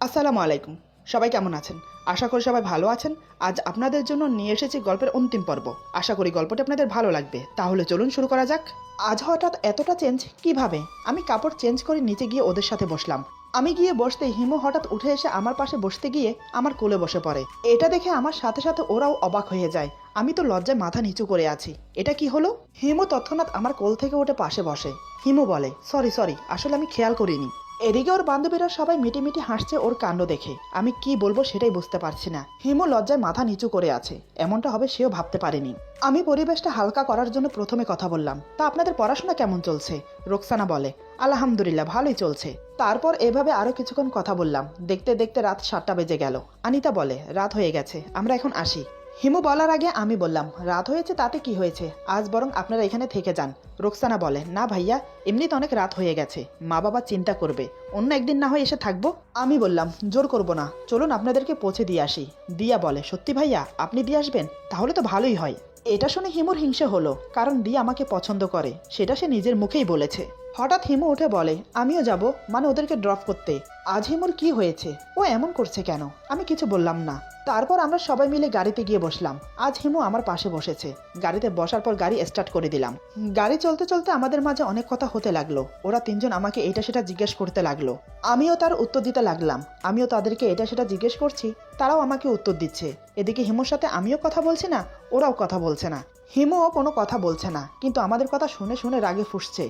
আসসালামু আলাইকুম। সবাই কেমন আছেন? আশা করি সবাই ভালো আছেন। আজ আপনাদের জন্য নিয়ে এসেছি গল্পের অন্তিম পর্ব। আশা করি গল্পটি আপনাদের ভালো লাগবে। তাহলে চলুন শুরু করা যাক। আজ হঠাৎ এতটা চেঞ্জ কিভাবে? আমি কাপড় চেঞ্জ করে নিচে গিয়ে ওদের সাথে বসলাম। আমি গিয়ে বসতেই হিমু হঠাৎ উঠে এসে আমার পাশে বসতে গিয়ে আমার কোলে বসে পড়ে। এটা দেখে আমার সাথে সাথে ওরাও অবাক হয়ে যায়। আমি তো লজ্জায় মাথা নিচু করে আছি। এটা কি হলো? হিমু তৎক্ষণাৎ আমার কোল থেকে উঠে পাশে বসে। হিমু বলে, সরি, আসলে আমি খেয়াল করিনি। এদিকে ওর বান্ধবীরা সবাই মিটিমিটি হাসছে ওর কাণ্ড দেখে। আমি কি বলবো সেটাই বুঝতে পারছি না। হিমু লজ্জায় মাথা নিচু করে আছে। এমনটা হবে সেও ভাবতে পারেনি। আমি পরিবেশটা হালকা করার জন্য প্রথমে কথা বললাম, তা আপনাদের পড়াশোনা কেমন চলছে? রোকসানা বলে, আলহামদুলিল্লাহ ভালোই চলছে। তারপর এভাবে আরো কিছুক্ষণ কথা বললাম। দেখতে দেখতে রাত 7টা বেজে গেল। আনিতা বলে, রাত হয়ে গেছে, আমরা এখন আসি। হিমু বলার আগে আমি বললাম, রাত হয়েছে তাতে কি হয়েছে, আজ বরং আপনারা এখানে থেকে যান। রোকসানা বলে, না ভাইয়া, এমনিতে অনেক রাত হয়ে গেছে, মা বাবা চিন্তা করবে, অন্য একদিন না হয় এসে থাকবো। আমি বললাম, জোর করবো না, চলুন আপনাদেরকে পৌঁছে দিয়ে আসি। দিয়া বলে, সত্যি ভাইয়া আপনি দিয়ে আসবেন? তাহলে তো ভালোই হয়। এটা শুনে হিমুর হিংসে হলো, কারণ দিয়া আমাকে পছন্দ করে, সেটা সে নিজের মুখেই বলেছে। হঠাৎ হিমু উঠে বলে, আমিও যাব, মানে ওদেরকে ড্রপ করতে। আজ হিমুর কি হয়েছে? ও এমন করছে কেন? আমি কিছু বললাম না। তারপর আমরা সবাই মিলে গাড়িতে গিয়ে বসলাম। আজ হিমু আমার পাশে বসেছে। গাড়িতে বসার পর গাড়ি স্টার্ট করে দিলাম। গাড়ি চলতে চলতে আমাদের মাঝে অনেক কথা হতে লাগলো। ওরা তিনজন আমাকে এটা সেটা জিজ্ঞেস করতে লাগলো। আমিও তার উত্তর দিতে লাগলাম। আমিও তাদেরকে এটা সেটা জিজ্ঞেস করছি, তারাও আমাকে উত্তর দিচ্ছে। এদিকে হিমুর সাথে আমিও কথা বলছি না, ওরাও কথা বলছে না। হিমুও কোনো কথা বলছে না, কিন্তু আমাদের কথা শুনে শুনে রাগে ফুঁসছে।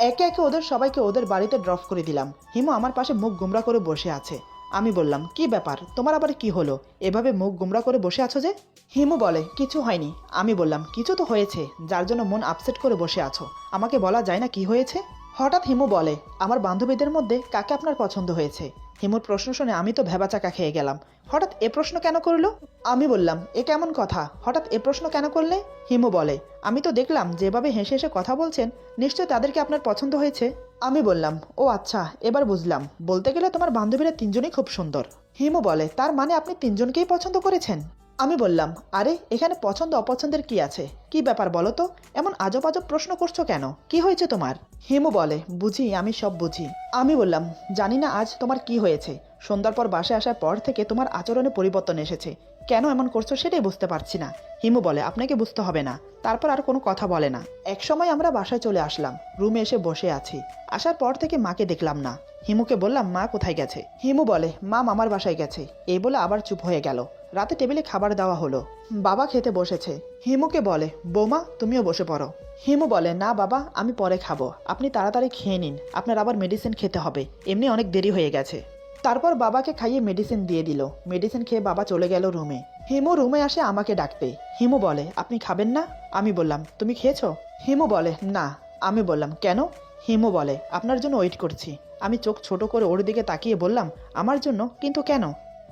একে একে ওদের সবাইকে ওদের বাড়িতে ড্রপ করে দিলাম। হিমু আমার পাশে মুখ গুমরা করে বসে আছে। আমি বললাম, কি ব্যাপার, তোমার আবার কি হলো, এভাবে মুখ গুমরা করে বসে আছো যে? হিমু বলে, কিছু হয়নি। আমি বললাম, কিছু তো হয়েছে, যার জন্য মন আপসেট করে বসে আছো, আমাকে বলা যায় না কি হয়েছে? হঠাৎ হিমু বলে, আমার বান্ধবীদের মধ্যে কাকে আপনার পছন্দ হয়েছে? হিমুর প্রশ্ন শুনে আমি তো ভেবাচাকা খেয়ে গেলাম। হঠাৎ এ প্রশ্ন কেন করলো? আমি বললাম, এ কেমন কথা, হঠাৎ এ প্রশ্ন কেন করলে? হিমু বলে, আমি তো দেখলাম যেভাবে হেসে হেসে কথা বলছেন, নিশ্চয় তাদেরকে আপনার পছন্দ হয়েছে। আমি বললাম, ও আচ্ছা, এবার বুঝলাম, বলতে গেলে তোমার বান্ধবীরা তিনজনই খুব সুন্দর। হিমু বলে, তার মানে আপনি তিনজনকেই পছন্দ করেছেন? আমি বললাম, আরে এখানে পছন্দ অপছন্দের কি আছে, কি ব্যাপার বলো তো, এমন আজব আজব প্রশ্ন করছো কেন, কি হয়েছে তোমার? হিমু বলে, বুঝি, আমি সব বুঝি। আমি বললাম, জানি না আজ তোমার কি হয়েছে, সন্ধ্যার পর বাসায় আসার পর থেকে তোমার আচরণে পরিবর্তন এসেছে, কেন এমন করছো সেটাই বুঝতে পারছি না। হিমু বলে, আপনাকে বুঝতে হবে না। তারপর আর কোনো কথা বলে না। এক সময় আমরা বাসায় চলে আসলাম। রুমে এসে বসে আছি। আসার পর থেকে মাকে দেখলাম না। হিমুকে বললাম, মা কোথায় গেছে? হিমু বলে, মা মামার বাসায় গেছে। এই বলে আবার চুপ হয়ে গেল। রাতে টেবিলে খাবার দেওয়া হলো। বাবা খেতে বসেছে। হিমুকে বলে, বৌমা তুমিও বসে পড়ো। হিমু বলে, না বাবা, আমি পরে খাবো, আপনি তাড়াতাড়ি খেয়ে নিন, আপনার আবার মেডিসিন খেতে হবে, এমনি অনেক দেরি হয়ে গেছে। তারপর বাবাকে খাইয়ে মেডিসিন দিয়ে দিল। মেডিসিন খেয়ে বাবা চলে গেল রুমে। হিমু রুমে আসে আমাকে ডাকতে। হিমু বলে, আপনি খাবেন না? আমি বললাম, তুমি খেয়েছো? হিমু বলে, না। আমি বললাম, কেন? হিমু বলে, আপনার জন্য ওয়েট করছি। আমি চোখ ছোট করে ওর দিকে তাকিয়ে বললাম, আমার জন্য? কিন্তু কেন?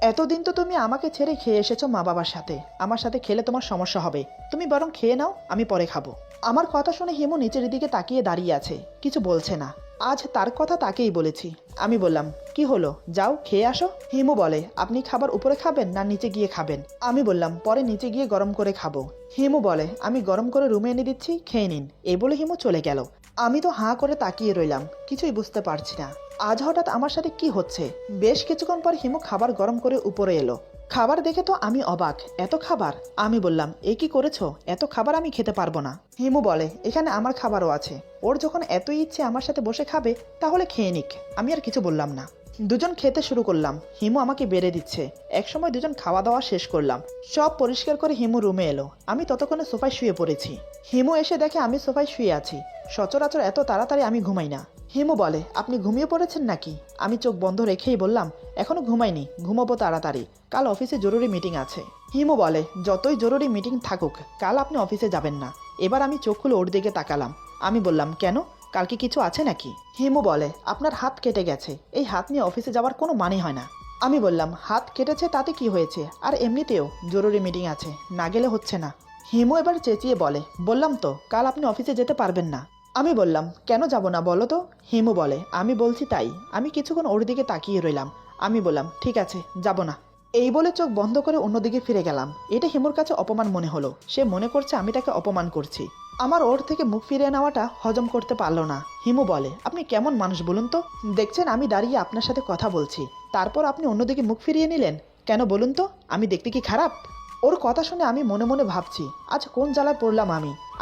এতদিন তো তুমি আমাকে ছেড়ে খেয়ে এসেছো মা বাবার সাথে, আমার সাথে খেলে তোমার সমস্যা হবে, তুমি বরং খেয়ে নাও, আমি পরে খাবো। আমার কথা শুনে হিমু নিচের দিকে তাকিয়ে দাঁড়িয়ে আছে, কিছু বলছে না। আজ তার কথা তাকেই বলেছি। আমি বললাম, কি হলো, যাও খেয়ে আসো। হিমু বলে, আপনি খাবার উপরে খাবেন না নিচে গিয়ে খাবেন? আমি বললাম, পরে নিচে গিয়ে গরম করে খাবো। হিমু বলে, আমি গরম করে রুমে এনে দিচ্ছি, খেয়ে নিন। এই বলে হিমু চলে গেল। আমি তো হাঁ করে তাকিয়ে রইলাম, কিছুই বুঝতে পারছি না আজ হঠাৎ আমার সাথে কি হচ্ছে। বেশ কিছুক্ষণ পর হিমু খাবার গরম করে উপরে এলো। খাবার দেখে তো আমি অবাক, এত খাবার! আমি বললাম, এ কি করেছো, এত খাবার আমি খেতে পারবো না। হিমু বলে, এখানে আমার খাবারও আছে, ওর যখন এতই ইচ্ছে আমার সাথে বসে খাবে, তাহলে খেয়ে নিক। আমি আর কিছু বললাম না। দুজন খেতে শুরু করলাম। হিমু আমাকে বেড়ে দিচ্ছে। একসময় দুজন খাওয়া দাওয়া শেষ করলাম। সব পরিষ্কার করে হিমু রুমে এলো। আমি ততক্ষণে সোফায় শুয়ে পড়েছি। হিমু এসে দেখে আমি সোফায় শুয়ে আছি। সচরাচর এত তাড়াতাড়ি আমি ঘুমাই না। হিমু বলে, আপনি ঘুমিয়ে পড়েছেন নাকি? আমি চোখ বন্ধ রেখেই বললাম, এখনো ঘুমাইনি, ঘুমাবো তাড়াতাড়ি, কাল অফিসে জরুরি মিটিং আছে। হিমু বলে, যতই জরুরি মিটিং থাকুক, কাল আপনি অফিসে যাবেন না। এবার আমি চোখ খুলে ওর দিকে তাকালাম। আমি বললাম, কেন, কালকে কিছু আছে নাকি? হিমু বলে, আপনার হাত কেটে গেছে, এই হাত নিয়ে অফিসে যাওয়ার কোনো মানে হয় না। আমি বললাম, হাত কেটেছে তাতে কি হয়েছে, আর এমনিতেও জরুরি মিটিং আছে, না গেলে হচ্ছে না। হিমু এবার চেঁচিয়ে বলে, বললাম তো কাল আপনি অফিসে যেতে পারবেন না। আমি বললাম, কেন যাব না বলো তো? হিমু বলে, আমি বলছি তাই। আমি কিছুক্ষণ ওর দিকে তাকিয়ে রইলাম। আমি বললাম, ঠিক আছে, যাব না। এই বলে চোখ বন্ধ করে অন্যদিকে ফিরে গেলাম। এটা হিমুর কাছে অপমান মনে হলো। সে মনে করছে আমি তাকে অপমান করছি। আমার ওর থেকে মুখ ফিরিয়ে নেওয়াটা হজম করতে পারলো না। হিমু বলে, আপনি কেমন মানুষ বলুন তো? দেখছেন আমি দাঁড়িয়ে আপনার সাথে কথা বলছি, তারপর আপনি অন্যদিকে মুখ ফিরিয়ে নিলেন কেন বলুন তো? আমি দেখতে কি খারাপ? ওর কথা শুনে আমি মনে মনে ভাবছি, আজ কোন জ্বালায় পড়লাম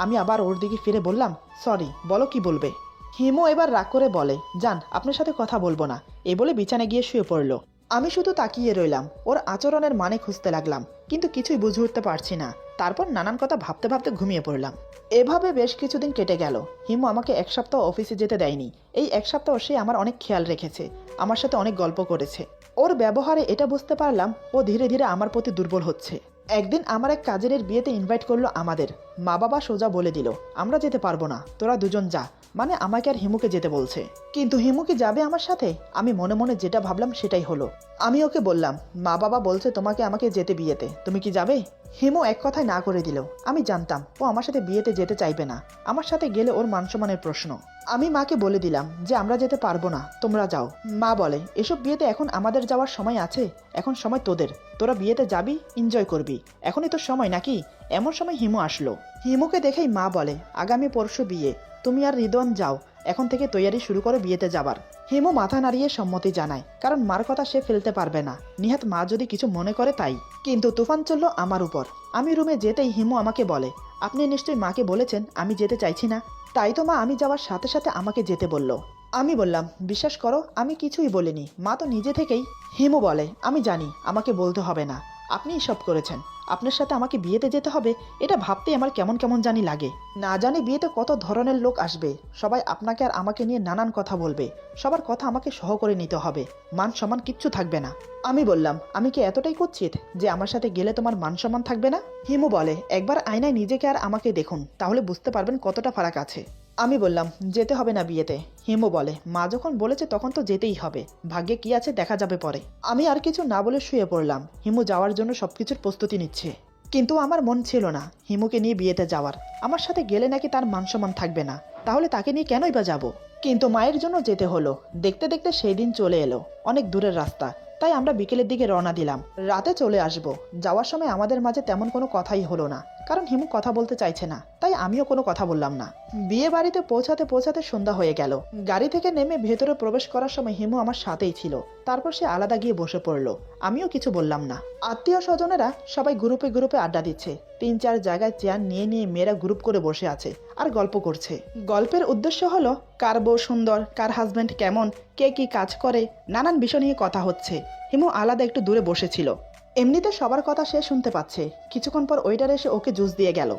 আমি আবার ওর দিকে ফিরে বললাম, সরি, বলো কি বলবে। হিমু এবার রাগ করে বলে, যান, আপনার সাথে কথা বলবো না, এ বলে বিছানায় গিয়ে শুয়ে পড়ল। আমি শুধু তাকিয়ে রইলাম, ওর আচরণের মানে খুঁজতে লাগলাম, কিন্তু কিছুই বুঝে উঠতে পারছি না। তারপর নানান কথা ভাবতে ভাবতে ঘুমিয়ে পড়লাম। এভাবে বেশ কিছুদিন কেটে গেল। হিমু আমাকে এক সপ্তাহ অফিসে যেতে দেয়নি। এই এক সপ্তাহ সে আমার অনেক খেয়াল রেখেছে, আমার সাথে অনেক গল্প করেছে। ওর ব্যবহারে এটা বুঝতে পারলাম ও ধীরে ধীরে আমার প্রতি দুর্বল হচ্ছে। একদিন আমার এক কাজিনের বিয়েতে ইনভাইট করলো আমাদের। মা বাবা সোজা বলে দিল, আমরা যেতে পারবো না, তোরা দুজন যা। মানে আমাকে আর হিমুকে যেতে বলছে। কিন্তু হিমু কি যাবে আমার সাথে? আমি মনে মনে যেটা ভাবলাম সেটাই হলো। আমি ওকে বললাম, মা বাবা বলছে তোমাকে আমাকে যেতে বিয়েতে, তুমি কি যাবে? হিমু এক কথায় না করে দিল। আমি জানতাম ও আমার সাথে বিয়েতে যেতে চাইবে না, আমার সাথে গেলে ওর মানসম্মানের প্রশ্ন। আমি মাকে বলে দিলাম যে আমরা যেতে পারবো না, তোমরা যাও। মা বলে, এসব বিয়েতে এখন আমাদের যাওয়ার সময় আছে? এখন সময় তোদের, তোরা বিয়েতে যাবি, এনজয় করবি, এখনই তোর সময় নাকি? এমন সময় হিমু আসলো। হিমুকে দেখেই মা বলে, আগামী পরশু বিয়ে, তুমি আর রিদওয়ান যাও, এখন থেকে তৈয়ারি শুরু করো বিয়েতে যাবার। হিমু মাথা নাড়িয়ে সম্মতি জানায়, কারণ মার কথা সে ফেলতে পারবে না, নিহাত মা যদি কিছু মনে করে তাই। কিন্তু তুফান চলল আমার উপর। আমি রুমে যেতেই হিমু আমাকে বলে, আপনি নিশ্চয়ই মাকে বলেছেন আমি যেতে চাইছি না, তাই তো মা আমি যাওয়ার সাথে সাথে আমাকে যেতে বলল। আমি বললাম, বিশ্বাস করো আমি কিছুই বলিনি, মা তো নিজে থেকেই। হিমু বলে, আমি জানি আমাকে বলতে হবে না, আপনিই সব করেছেন, আপনার সাথে আমাকে বিয়েতে যেতে হবে, এটা ভাবতেই আমার কেমন কেমন জানি লাগে। না জানি বিয়েতে কত ধরনের লোক আসবে, সবাই আপনাকে আর আমাকে নিয়ে নানান কথা বলবে, সবার কথা আমাকে সহ করে নিতে হবে, মান সম্মান কিচ্ছু থাকবে না। আমি বললাম, আমি কি এতটাই কুৎসিত যে আমার সাথে গেলে তোমার মান সম্মান থাকবে না? হিমু বলে, একবার আয়নায় নিজেকে আর আমাকে দেখুন, তাহলে বুঝতে পারবেন কতটা ফারাক আছে। আমি বললাম, যেতে হবে না বিয়েতে। হিমু বলে, মা যখন বলেছে তখন তো যেতেই হবে, ভাগ্যে কি আছে দেখা যাবে পরে। আমি আর কিছু না বলে শুয়ে পড়লাম। হিমু যাওয়ার জন্য সবকিছুর প্রস্তুতি নিচ্ছে, কিন্তু আমার মন ছিল না হিমুকে নিয়ে বিয়েতে যাওয়ার। আমার সাথে গেলে নাকি তার মান সম্মান থাকবে না, তাহলে তাকে নিয়ে কেনই বা যাব? কিন্তু মায়ের জন্য যেতে হলো। দেখতে দেখতে সেই দিন চলে এলো, অনেক দূরের রাস্তা, তাই আমরা বিকেলের দিকে রওনা দিলাম। রাতে চলে আসব। যাওয়ার সময় আমাদের মাঝে তেমন কোনো কথাই হলো না, কারণ হিমু কথা বলতে চাইছে না, তাই আমিও কোনো কথা বললাম না। বিয়ে বাড়িতে পৌঁছাতে পৌঁছাতে সন্ধ্যা হয়ে গেল। গাড়ি থেকে নেমে ভেতরে প্রবেশ করার সময় হিমু আমার সাথেই ছিল, তারপর সে আলাদা গিয়ে বসে পড়লো। আমিও কিছু বললাম না। আত্মীয় স্বজনেরা সবাই গ্রুপে গ্রুপে আড্ডা দিচ্ছে। 3-4 জায়গায় চেয়ার নিয়ে নিয়ে মেয়েরা গ্রুপ করে বসে আছে আর গল্প করছে। গল্পের উদ্দেশ্য হলো কার বউ সুন্দর, কার হাজবেন্ড কেমন, কে কি কাজ করে, নানান বিষয় নিয়ে কথা হচ্ছে। হিমু আলাদা একটু দূরে বসেছিল। এমনিতে সবার কথা সে শুনতে পাচ্ছে। কিছুক্ষণ পর ওয়েটার এসে ওকে জুস দিয়ে গেল।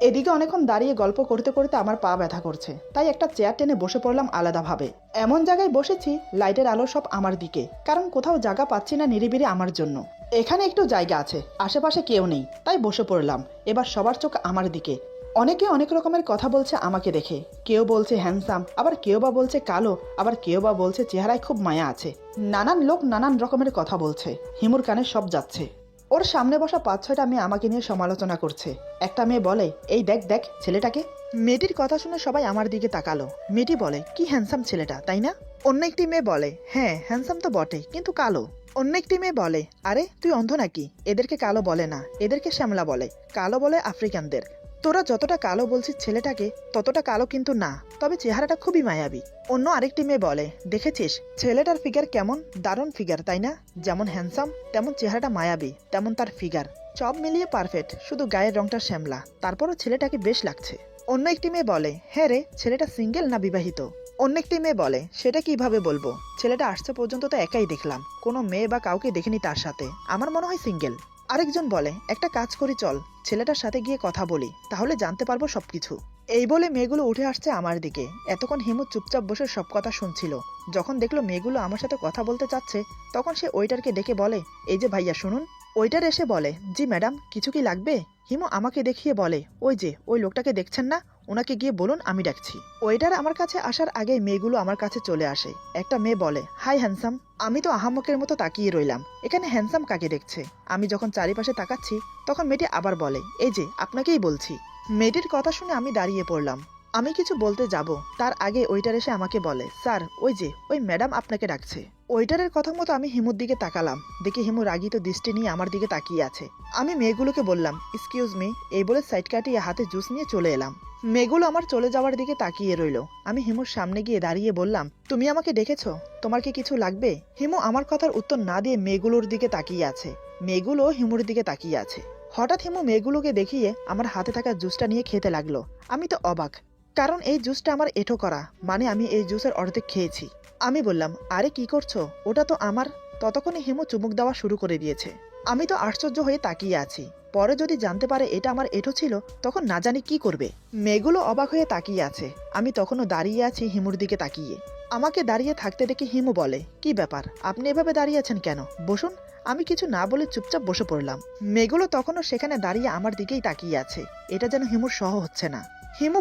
এদিকে অনেকক্ষণ দাঁড়িয়ে গল্প করতে করতে আমার পা ব্যথা করছে, তাই একটা চেয়ার টেনে বসে পড়লাম আলাদাভাবে। এমন জায়গায় বসেছি লাইটের আলো সব আমার দিকে, কারণ কোথাও জায়গা পাচ্ছি না নিরিবিলি আমার জন্য। এখানে একটু জায়গা আছে, আশেপাশে কেউ নেই, তাই বসে পড়লাম। এবার সবার চোখ আমার দিকে। অনেকে অনেক রকমের কথা বলছে আমাকে দেখে। কেউ বলছে হ্যান্ডসাম, আবার কেউ বা বলছে কালো, আবার কেউ বা বলছে চেহারায় খুব মায়া আছে। নানান লোক নানান রকমের কথা বলছে। হিমুর কানে সব যাচ্ছে। ওর সামনে বসা 5-6টা মেয়ে আমাকে নিয়ে সমালোচনা করছে। একটা মেয়ে বলে, এই দেখ দেখ ছেলেটাকে। মেয়েটির কথা শুনে সবাই আমার দিকে তাকালো। মেয়েটি বলে, কি হ্যান্ডসাম ছেলেটা, তাই না? অন্য একটি মেয়ে বলে, হ্যাঁ হ্যান্ডসাম তো বটে, কিন্তু কালো। অন্য একটি মেয়ে বলে, আরে তুই অন্ধ নাকি? এদেরকে কালো বলে না, এদেরকে শ্যামলা বলে, কালো বলে আফ্রিকানদের। তোরা যতটা কালো বলছিস ছেলেটাকে, ততটা কালো কিন্তু না, তবে চেহারাটা খুবই মায়াবী। অন্য আরেকটি মেয়ে বলে, দেখেছিস ছেলেটার ফিগার কেমন, দারুণ ফিগার তাই না? যেমন হ্যান্ডসাম তেমন চেহারাটা মায়াবী, তেমন তার ফিগার, সব মিলিয়ে পারফেক্ট, শুধু গায়ের রংটা শ্যামলা, তারপরও ছেলেটাকে বেশ লাগছে। অন্য একটি মেয়ে বলে, হ্যাঁ রে, ছেলেটা সিঙ্গেল না বিবাহিত? অন্য একটি মেয়ে বলে, সেটা কিভাবে বলবো, ছেলেটা আসছে পর্যন্ত তো একাই দেখলাম, কোনো মেয়ে বা কাউকে দেখিনি তার সাথে, আমার মনে হয় সিঙ্গেল। আরেকজন বলে, একটা কাজ করি চল, ছেলেটার সাথে গিয়ে কথা বলি, তাহলে জানতে পারবো সবকিছু। এই বলে মেয়েগুলো উঠে আসছে আমার দিকে। এতক্ষণ হিমু চুপচাপ বসে সব কথা শুনছিল। যখন দেখলো মেয়েগুলো আমার সাথে কথা বলতে চাচ্ছে, তখন সে ওয়েটারকে ডেকে বলে, এই যে ভাইয়া শুনুন। ওয়েটার এসে বলে, জি ম্যাডাম, কিছু কি লাগবে? হিমু আমাকে দেখিয়ে বলে, ওই যে ওই লোকটাকে দেখছেন না, ওনাকে গিয়ে বলুন আমি ডাকছি। ওয়েটার আমার কাছে আসার আগে মেয়েগুলো আমার কাছে চলে আসে। একটা মেয়ে বলে, হাই হ্যান্ডসাম। আমি তো আহাম্মকের মতো তাকিয়ে রইলাম, এখানে হ্যান্ডসাম কাকে দেখছে? আমি যখন চারিপাশে তাকাচ্ছি, তখন মেয়েটি আবার বলে, এই যে আপনাকেই বলছি। মেয়েটির কথা শুনে আমি দাঁড়িয়ে পড়লাম। আমি কিছু বলতে যাব, তার আগে ওয়েটার এসে আমাকে বলে, স্যার ওই যে ওই ম্যাডাম আপনাকে ডাকছে। ওয়েটারের কথা মতো আমি হিমুর দিকে তাকালাম। দেখি হিমু রাগিত দৃষ্টি নিয়ে আমার দিকে তাকিয়ে আছে। আমি মেয়েগুলোকে বললাম, এক্সকিউজ মি, এই বলে সাইড কাটিয়ে হাতে জুস নিয়ে চলে এলাম। মেয়েগুলো আমার চলে যাওয়ার দিকে তাকিয়ে রইল। আমি হিমুর সামনে গিয়ে দাঁড়িয়ে বললাম, তুমি আমাকে ডেকেছো? তোমার কি কিছু লাগবে? হিমু আমার কথার উত্তর না দিয়ে মেয়েগুলোর দিকে তাকিয়ে আছে। মেয়েগুলো হিমুর দিকে তাকিয়ে আছে। হঠাৎ হিমু মেয়েগুলোকে দেখিয়ে আমার হাতে থাকা জুসটা নিয়ে খেতে লাগলো। আমি তো অবাক, কারণ এই জুসটা আমার এঁঠো করা, মানে আমি এই জুসের অর্ধেক খেয়েছি। আমি বললাম, আরে কি করছো? ওটা তো আমার। ততক্ষণে হিমু চুমুক দেওয়া শুরু করে দিয়েছে। আমি তো আশ্চর্য হয়ে তাকিয়ে আছি। পরে যদি জানতে পারে এটা আমার এঁঠো ছিল, তখন না জানি কি করবে। মেয়েগুলো অবাক হয়ে তাকিয়ে আছে। আমি তখনও দাঁড়িয়ে আছি হিমুর দিকে তাকিয়ে। আমাকে দাঁড়িয়ে থাকতে দেখে হিমু বলে, কি ব্যাপার, আপনি এভাবে দাঁড়িয়ে আছেন কেন? বসুন। আমি কিছু না বলে চুপচাপ বসে পড়লাম। মেয়েগুলো তখনও সেখানে দাঁড়িয়ে আমার দিকেই তাকিয়ে আছে। এটা যেন হিমুর সহ হচ্ছে না। হিমু